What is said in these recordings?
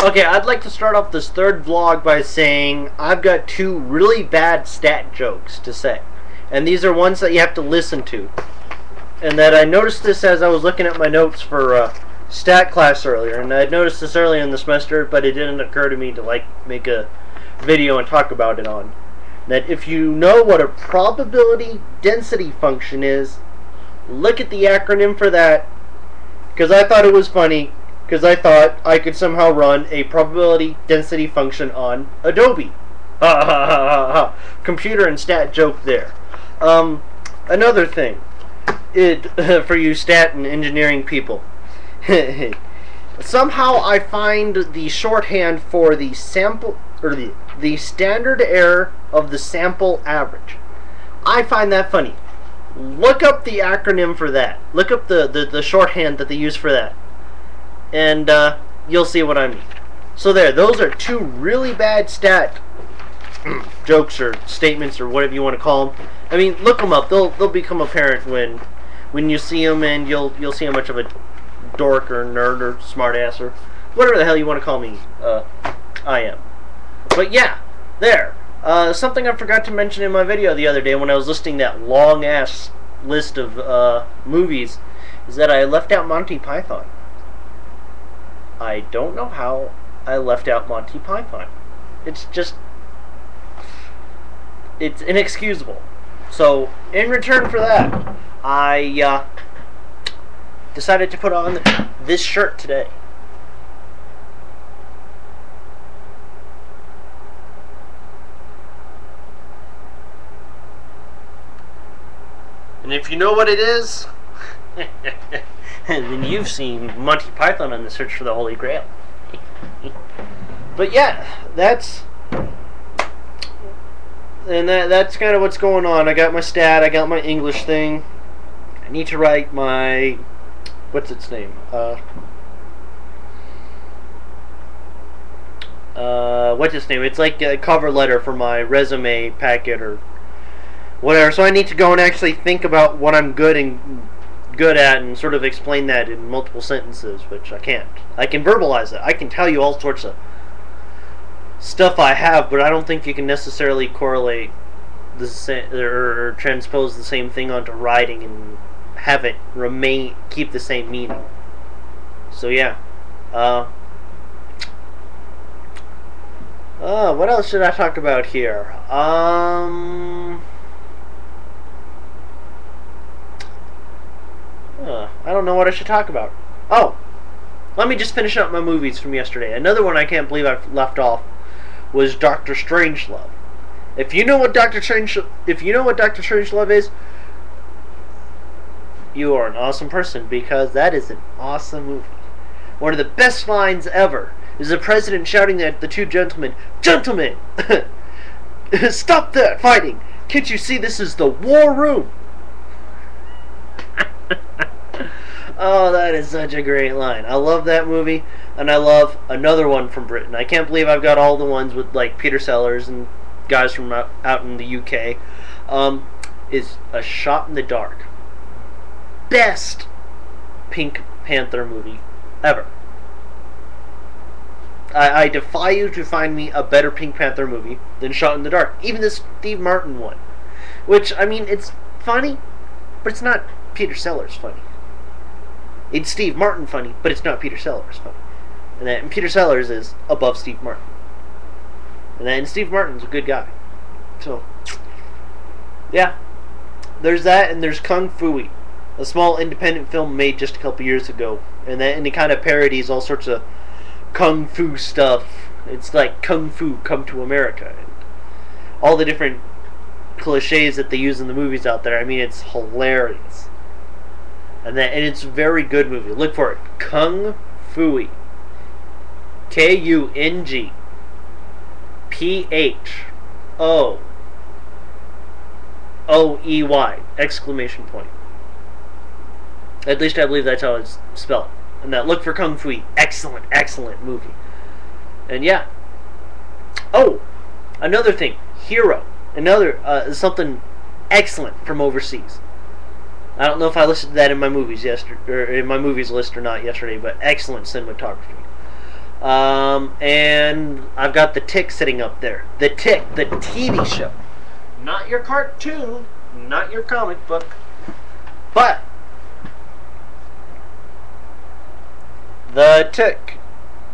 Okay, I'd like to start off this third vlog by saying I've got two really bad stat jokes to say. And these are ones that you have to listen to. And that I noticed this as I was looking at my notes for stat class earlier. And I'd noticed this earlier in the semester, but it didn't occur to me to make a video and talk about it on. That if you know what a probability density function is, look at the acronym for that. Because I thought it was funny. Because I thought I could somehow run a probability density function on Adobe. Ha ha ha ha ha. Computer and stat joke there. Another thing, for you stat and engineering people. Somehow I find the shorthand for the sample, or the standard error of the sample average. I find that funny. Look up the acronym for that. Look up the shorthand that they use for that. And you'll see what I mean. So there, those are two really bad stat jokes or statements or whatever you want to call them. I mean, look them up. They'll become apparent when you see them, and you'll see how much of a dork or nerd or smartass or whatever the hell you want to call me I am. But yeah, there. Something I forgot to mention in my video the other day when I was listing that long ass list of movies is that I left out Monty Python. I don't know how I left out Monty Python. It's inexcusable. So, in return for that, I decided to put on this shirt today. And if you know what it is, then you've seen Monty Python on the Search for the Holy Grail. But yeah, that's kind of what's going on. I got my stat, I got my English thing. I need to write my, what's its name? What's its name? It's like a cover letter for my resume packet or whatever. So I need to go and actually think about what I'm good at and sort of explain that in multiple sentences, which I can't. I can verbalize it. I can tell you all sorts of stuff I have, but I don't think you can necessarily correlate the same or transpose the same thing onto writing and have it keep the same meaning. So yeah. What else should I talk about here? I don't know what I should talk about. Oh, let me just finish up my movies from yesterday. Another one I can't believe I've left off was Doctor Strangelove. If you know what Doctor Strangelove is, you are an awesome person, because that is an awesome movie. One of the best lines ever is the president shouting at the two gentlemen, "Gentlemen, stop that fighting! Can't you see this is the war room?" Oh, that is such a great line. I love that movie, and I love another one from Britain. I can't believe I've got all the ones with like Peter Sellers and guys from out in the UK. Is A Shot in the Dark. Best Pink Panther movie ever. I defy you to find me a better Pink Panther movie than Shot in the Dark. Even the Steve Martin one. Which, I mean, it's funny, but it's not Peter Sellers funny. It's Steve Martin funny, but it's not Peter Sellers funny. And Peter Sellers is above Steve Martin. And Steve Martin's a good guy. So, yeah. There's that, and there's Kung Fu-y, a small independent film made just a couple years ago. And it kind of parodies all sorts of Kung Fu stuff. It's like Kung Fu Come to America. And all the different cliches that they use in the movies out there. I mean, it's hilarious. And it's a very good movie. Look for it. Kung Fu-y. K-U-N-G-P-H-O-O-E-Y! Exclamation point. At least I believe that's how it's spelled. And look for Kung Fu-y. Excellent, excellent movie. And yeah. Oh! Another thing. Hero. Another, something excellent from overseas. I don't know if I listed that in my movies yesterday, or in my movies list or not yesterday, but excellent cinematography. And I've got The Tick sitting up there. The Tick, the TV show. Not your cartoon, not your comic book, but The Tick.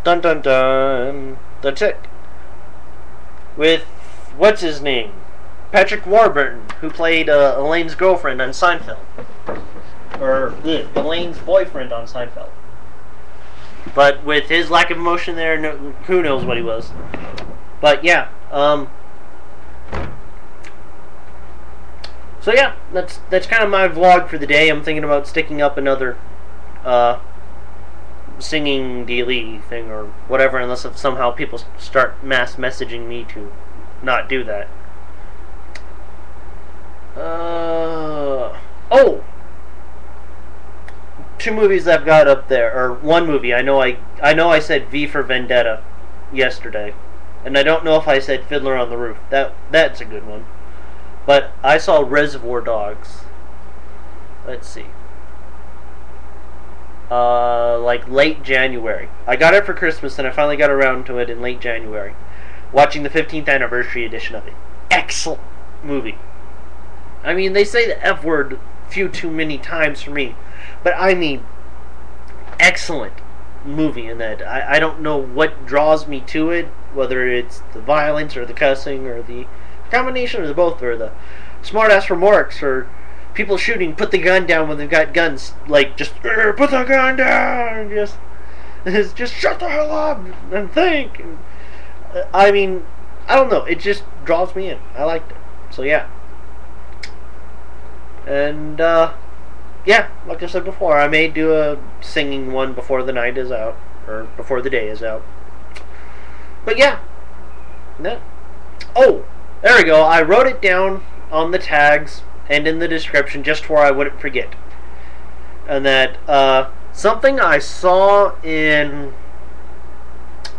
Dun dun dun. The Tick. With, what's his name? Patrick Warburton, who played Elaine's girlfriend on Seinfeld. Or Elaine's boyfriend on Seinfeld. But with his lack of emotion there, no, who knows what he was. But yeah, so yeah, that's kind of my vlog for the day. I'm thinking about sticking up another singing daily thing or whatever, unless if somehow people start mass messaging me to not do that. Oh, two movies I've got up there, or one movie. I know I said V for Vendetta yesterday, and I don't know if I said Fiddler on the Roof. That's a good one. But I saw Reservoir Dogs. Let's see. Like late January. I got it for Christmas, and I finally got around to it in late January. Watching the 15th anniversary edition of it. Excellent movie. I mean, they say the F word a few too many times for me, but I mean, excellent movie in that. I don't know what draws me to it, whether it's the violence or the cussing or the combination of the both, or the smart-ass remarks, or people shooting, put the gun down when they've got guns, like, just, put the gun down, just shut the hell up, and think, and, I mean, I don't know, it just draws me in. I liked it, so yeah. And, yeah, like I said before, I may do a singing one before the night is out, or before the day is out. But yeah, oh, there we go. I wrote it down on the tags and in the description just where I wouldn't forget. And that, something I saw in,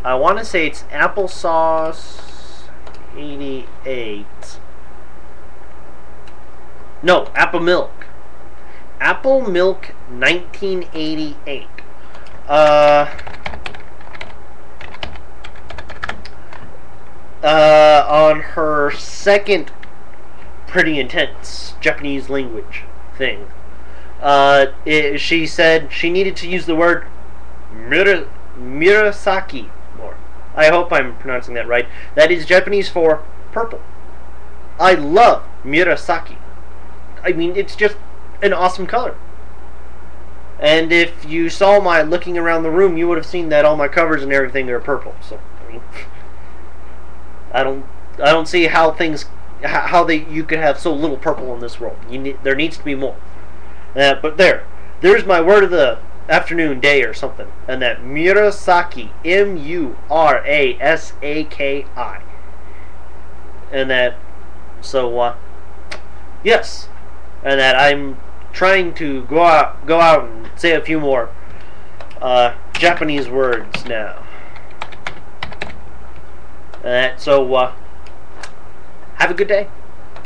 I want to say it's Applesauce 88. No, Apple Milk. Apple Milk 1988. On her second pretty intense Japanese language thing, she said she needed to use the word Murasaki more. I hope I'm pronouncing that right. That is Japanese for purple. I love Murasaki. I mean, it's just an awesome color. And if you saw my looking around the room, you would have seen that all my covers and everything are purple. So, I mean, I don't see how you could have so little purple in this world. There needs to be more. But there's my word of the afternoon, day, or something. And that Murasaki, Murasaki, and that, so yes, and that I'm trying to go out and say a few more Japanese words now. And that, so have a good day.